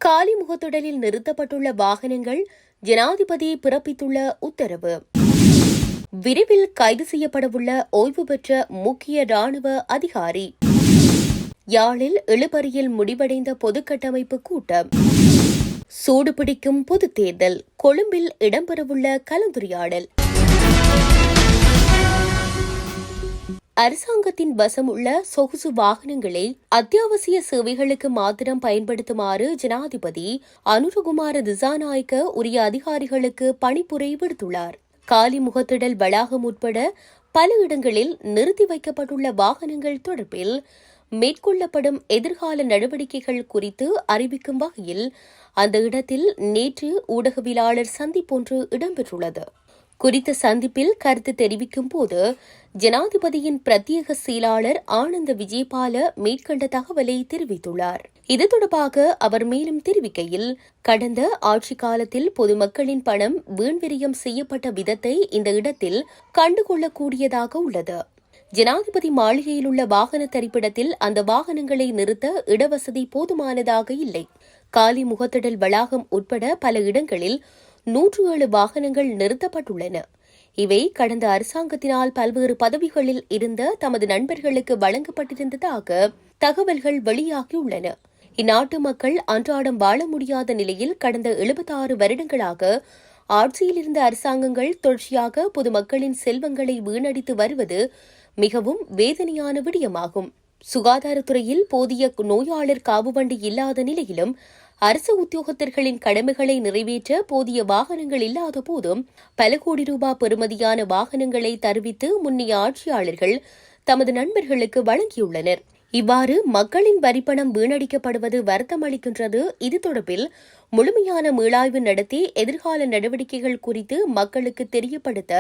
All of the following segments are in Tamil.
காலி முகத்திடலில் நிறுத்தப்பட்டுள்ள வாகனங்கள் ஜனாதிபதி பிறப்பித்துள்ள உத்தரவு. விரைவில் கைது செய்யப்படவுள்ள ஓய்வு பெற்ற முக்கிய ராணுவ அதிகாரி. யாழில் இழுபறியில் முடிவடைந்த பொதுக்கட்டமைப்பு கூட்டம். சூடுபிடிக்கும் பொதுத் தேர்தல். கொழும்பில் இடம்பெறவுள்ள கலந்துரையாடல். அரசாங்கத்தின் வசம் உள்ள சொகுசு வாகனங்களை அத்தியாவசிய சேவைகளுக்கு மாத்திரம் பயன்படுத்துமாறு ஜனாதிபதி அனுரகுமார திசாநாயக்க உரிய அதிகாரிகளுக்கு பணிப்புரை விடுத்துள்ளார். காலி முகத்திடல் வளாகம் உட்பட பல இடங்களில் நிறுத்தி வைக்கப்பட்டுள்ள வாகனங்கள் தொடர்பில் மேற்கொள்ளப்படும் எதிர்கால நடவடிக்கைகள் குறித்து அறிவிக்கும் வகையில் அந்த இடத்தில் நேற்று ஊடகவியலாளர் சந்திப்பொன்று இடம்பெற்றுள்ளது. குறித்த சந்திப்பில் கருத்து தெரிவிக்கும் போது ஜனாதிபதியின் பிரத்யேக செயலாளர் ஆனந்த விஜயபால மேற்கண்ட தகவலை தெரிவித்துள்ளார். இது தொடர்பாக அவர் மேலும் தெரிவிக்கையில், கடந்த ஆட்சி காலத்தில் பொதுமக்களின் பணம் வீண்விரயம் செய்யப்பட்ட விதத்தை இந்த இடத்தில் கண்டுகொள்ளக்கூடியதாக உள்ளது. ஜனாதிபதி மாளிகையில் உள்ள வாகன தரிப்பிடத்தில் அந்த வாகனங்களை நிறுத்த இடவசதி போதுமானதாக இல்லை. காலி முகத்திடல் வளாகம் உட்பட பல இடங்களில் 107 வாகனங்கள் நிறுத்தப்பட்டுள்ளன. இவை கடந்த அரசாங்கத்தினால் பல்வேறு பதவிகளில் இருந்த தமது நண்பர்களுக்கு வழங்கப்பட்டிருந்ததாக தகவல்கள் வெளியாகியுள்ளன. இந்நாட்டு மக்கள் அன்றாடம் வாழ முடியாத நிலையில் கடந்த 76 வருடங்களாக ஆட்சியில் இருந்த அரசாங்கங்கள் தொடர்ச்சியாக பொதுமக்களின் செல்வங்களை வீணடித்து வருவது மிகவும் வேதனையான விடயமாகும். சுகாதாரத்துறையில் போதிய நோயாளர் காவுவண்டி இல்லாத நிலையிலும் அரசு உத்தியோகத்தர்களின் கடமைகளை நிறைவேற்ற போதிய வாகனங்கள் இல்லாத போதும் பல கோடி ரூபாய் பெறுமதியான வாகனங்களை தருவித்து முன்னைய ஆட்சியாளர்கள் தமது நண்பர்களுக்கு வழங்கியுள்ளனர். இவ்வாறு மக்களின் வரிப்பணம் வீணடிக்கப்படுவது வருத்தமளிக்கின்றது. இது தொடர்பில் முழுமையான மீளாய்வு நடத்தி எதிர்கால நடவடிக்கைகள் குறித்து மக்களுக்கு தெரியப்படுத்த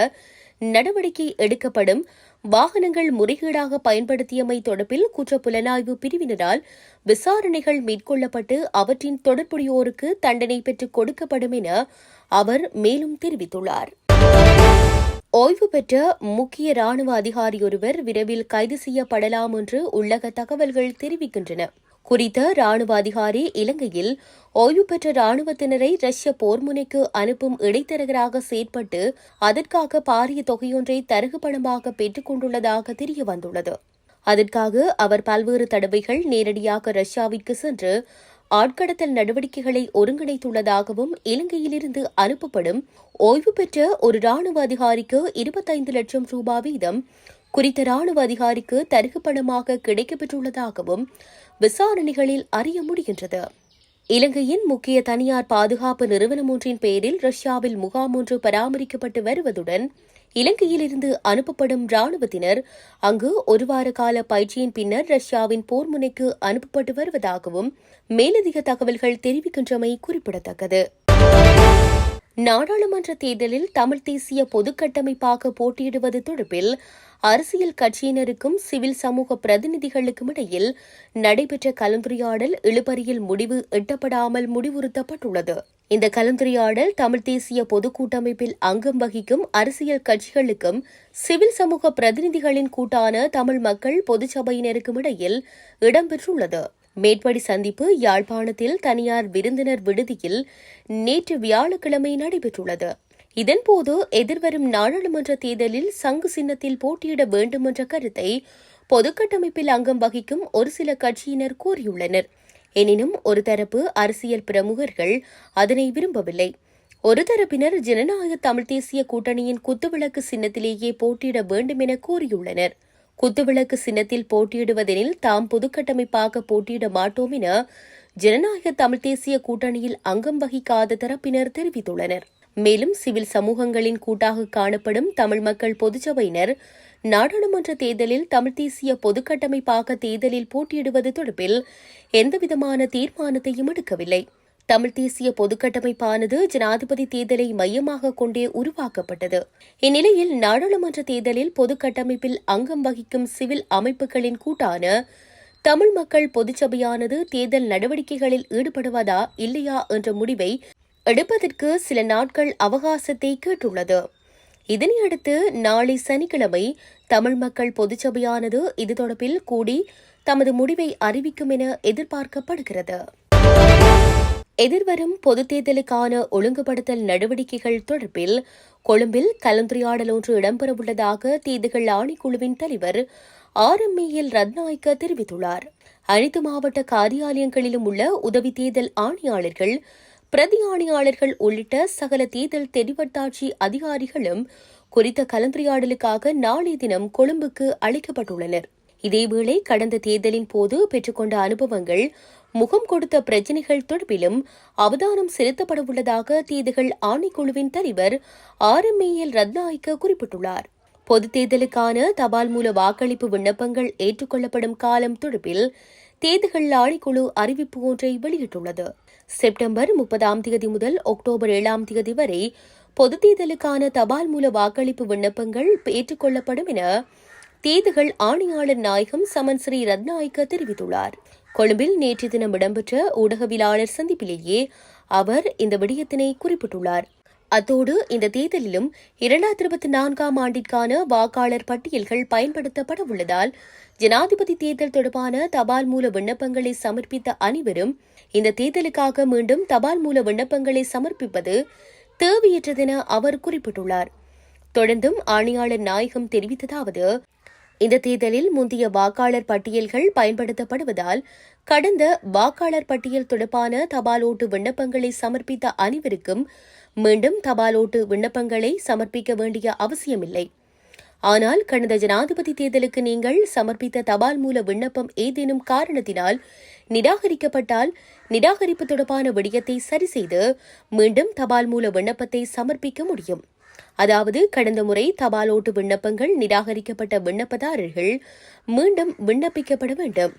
நடவடிக்கை எடுக்கப்படும். வாகனங்கள் முறைகேடாக பயன்படுத்தியமை தொடர்பில் குற்றப்புலனாய்வு பிரிவினரால் விசாரணைகள் மேற்கொள்ளப்பட்டு அவற்றின் தொடர்புடையோருக்கு தண்டனை பெற்றுக் கொடுக்கப்படும் என அவர் மேலும் தெரிவித்துள்ளார். ஓய்வு பெற்ற முக்கிய ராணுவ அதிகாரியொருவர் விரைவில் கைது செய்யப்படலாம் என்று உள்ளக தகவல்கள் தெரிவிக்கின்றன. குறித்த ராணுவ அதிகாரி இலங்கையில் ஓய்வு பெற்ற ராணுவத்தினரை ரஷ்ய போர்முனைக்கு அனுப்பும் இடைத்தரகராக செயற்பட்டு அதற்காக பாரிய தொகையொன்றை தரகு பணமாக பெற்றுக் கொண்டுள்ளதாக தெரியவந்துள்ளது. அதற்காக அவர் பல்வேறு தடவைகள் நேரடியாக ரஷ்யாவிற்கு சென்று ஆட்கடத்தல் நடவடிக்கைகளை ஒருங்கிணைத்துள்ளதாகவும் இலங்கையிலிருந்து அனுப்பப்படும் ஓய்வு பெற்ற ஒரு ராணுவ அதிகாரிக்கு 25 லட்சம் ரூபாய் வீதம் குறித்த ராணுவ அதிகாரிக்கு தரகு பணமாக கிடைக்கப்பெற்றுள்ளதாகவும் விசாரணைகளில் அறிய முடிகின்றது. இலங்கையின் முக்கிய தனியார் பாதுகாப்பு நிறுவனம் ஒன்றின் பெயரில் ரஷ்யாவில் முகாம் ஒன்று பராமரிக்கப்பட்டு வருவதுடன் இலங்கையிலிருந்து அனுப்பப்படும் ராணுவத்தினர் அங்கு ஒரு வார கால பயிற்சியின் பின்னர் ரஷ்யாவின் போர் முனைக்கு அனுப்பப்பட்டு வருவதாகவும் மேலதிக தகவல்கள் தெரிவிக்கின்றமை குறிப்பிடத்தக்கது. நாடாளுமன்ற தேர்தலில் தமிழ் தேசிய பொதுக்கட்டமைப்பாக போட்டியிடுவது தொடர்பில் அரசியல் கட்சியினருக்கும் சிவில் சமூக பிரதிநிதிகளுக்கும் இடையில் நடைபெற்ற கலந்துரையாடல் இழுபறியில் முடிவு எட்டப்படாமல் முடிவுறுத்தப்பட்டுள்ளது. இந்த கலந்துரையாடல் தமிழ் தேசிய பொதுக்கூட்டமைப்பில் அங்கம் வகிக்கும் அரசியல் கட்சிகளுக்கும் சிவில் சமூக பிரதிநிதிகளின் கூட்டான தமிழ் மக்கள் பொதுச்சபையினருக்கும் இடையில் இடம்பெற்றுள்ளது. மேற்படி சந்திப்பு யாழ்ப்பாணத்தில் தனியார் விருந்தினர் விடுதியில் நேற்று வியாழக்கிழமை நடைபெற்றுள்ளது. இதன்போது எதிர்வரும் நாடாளுமன்ற தேர்தலில் சங்கு சின்னத்தில் போட்டியிட வேண்டும் என்ற கருத்தை பொதுக்கட்டமைப்பில் அங்கம் வகிக்கும் ஒரு சில கட்சியினர் கோரியுள்ளனர். எனினும் ஒரு தரப்பு அரசியல் பிரமுகர்கள் அதனை விரும்பவில்லை. ஒரு தரப்பினர் ஜனநாயக தமிழ் தேசிய கூட்டணியின் குத்துவிளக்கு சின்னத்திலேயே போட்டியிட வேண்டும் என கோரியுள்ளனர். குத்துவிளக்கு சின்னத்தில் போட்டியிடுவதெனில் தாம் பொதுக்கட்டமைப்பாக போட்டியிட மாட்டோம் என ஜனநாயக தமிழ் தேசிய கூட்டணியில் அங்கம் வகிக்காத தரப்பினர் தெரிவித்துள்ளனர். மேலும் சிவில் சமூகங்களின் கூட்டாக காணப்படும் தமிழ் மக்கள் பொதுச்சபையினர் நாடாளுமன்ற தேர்தலில் தமிழ் தேசிய பொதுக்கட்டமைப்பாக தேர்தலில் போட்டியிடுவது தொடர்பில் எந்தவிதமான தீர்மானத்தையும் எடுக்கவில்லை. தமிழ் தேசிய பொதுக்கட்டமைப்பானது ஜனாதிபதி தேர்தலை மையமாக கொண்டே உருவாக்கப்பட்டது. இந்நிலையில் நாடாளுமன்ற தேர்தலில் பொதுக்கட்டமைப்பில் அங்கம் வகிக்கும் சிவில் அமைப்புகளின் கூட்டான தமிழ் மக்கள் பொதுச்சபையானது தேர்தல் நடவடிக்கைகளில் ஈடுபடுவதா இல்லையா என்ற முடிவை எடுப்பதற்கு சில நாட்கள் அவகாசத்தை கேட்டுள்ளது. இதனையடுத்து நாளை சனிக்கிழமை தமிழ் மக்கள் பொதுச்சபையானது இது தொடர்பில் கூடி தமது முடிவை அறிவிக்கும் என எதிர்பார்க்கப்படுகிறது. எதிர்வரும் பொதுத் தேர்தலுக்கான ஒழுங்குபடுத்தல் நடவடிக்கைகள் தொடர்பில் கொழும்பில் கலந்துரையாடல் ஒன்று இடம்பெறவுள்ளதாக தேர்தல்கள் ஆணைக்குழுவின் தலைவர் RMAL ரத்நாயக்க தெரிவித்துள்ளார். அனைத்து மாவட்ட காரியாலயங்களிலும் உள்ள உதவி தேர்தல் ஆணையாளர்கள், பிரதி ஆணையாளர்கள் உள்ளிட்ட சகல தேர்தல் தெரிவட்டாட்சி அதிகாரிகளும் குறித்த கலந்துரையாடலுக்காக நாளைய தினம் கொழும்புக்கு அழைக்கப்பட்டுள்ளனர். இதேவேளை கடந்த தேர்தலின் போது பெற்றுக்கொண்ட அனுபவங்கள், முகம் கொடுத்த பிரச்சினைகள் தொடர்பிலும் அவதானம் செலுத்தப்படவுள்ளதாக தேர்தல்கள் ஆணைக்குழுவின் தலைவர் RMAL ரத்நாயக்க குறிப்பிட்டுள்ளார். பொதுத் தேர்தலுக்கான தபால் மூல வாக்களிப்பு விண்ணப்பங்கள் ஏற்றுக்கொள்ளப்படும் காலம் தொடர்பில் தேர்தல்கள் ஆணைக்குழு அறிவிப்பு ஒன்றை வெளியிட்டுள்ளது. செப்டம்பர் 30 முதல் அக்டோபர் 7 வரை பொதுத் தேர்தலுக்கான தபால் மூல வாக்களிப்பு விண்ணப்பங்கள் ஏற்றுக்கொள்ளப்படும் என தேர்தல்கள் ஆணையாளர் நாயகம் சமன் ஸ்ரீ ரத்நாயக்க தெரிவித்துள்ளார். கொழும்பில் நேற்று தினம் இடம்பெற்ற ஊடகவியலாளர் சந்திப்பிலேயே அவர் இந்த விடயத்தினை குறிப்பிட்டுள்ளார். அத்தோடு இந்த தேர்தலிலும் 2024 ஆண்டிற்கான வாக்காளர் பட்டியல்கள் பயன்படுத்தப்பட உள்ளதால் ஜனாதிபதி தேர்தல் தொடர்பான தபால் மூல விண்ணப்பங்களை சமர்ப்பித்த அனைவரும் இந்த தேர்தலுக்காக மீண்டும் தபால் மூல விண்ணப்பங்களை சமர்ப்பிப்பது தேவையற்றதென அவர் குறிப்பிட்டுள்ளார். தொடர்ந்தும் ஆணையாளர் நாயகம் தெரிவித்ததாவது, இந்த தேர்தலில் முந்தைய வாக்காளர் பட்டியல்கள் பயன்படுத்தப்படுவதால் கடந்த வாக்காளர் பட்டியல் தொடர்பான தபால் ஓட்டு விண்ணப்பங்களை சமர்ப்பித்த அனைவருக்கும் மீண்டும் தபால் ஓட்டு விண்ணப்பங்களை சமர்ப்பிக்க வேண்டிய அவசியமில்லை. ஆனால் கடந்த ஜனாதிபதி தேர்தலுக்கு நீங்கள் சமர்ப்பித்த தபால் மூல விண்ணப்பம் ஏதேனும் காரணத்தினால் நிராகரிக்கப்பட்டால் நிராகரிப்பு தொடர்பான விடயத்தை சரிசெய்து மீண்டும் தபால் மூல விண்ணப்பத்தை சமர்ப்பிக்க முடியும். அதாவது கடந்த முறை தபால் ஓட்டு விண்ணப்பங்கள் நிராகரிக்கப்பட்ட விண்ணப்பதாரர்கள் மீண்டும் விண்ணப்பிக்கப்பட வேண்டும்.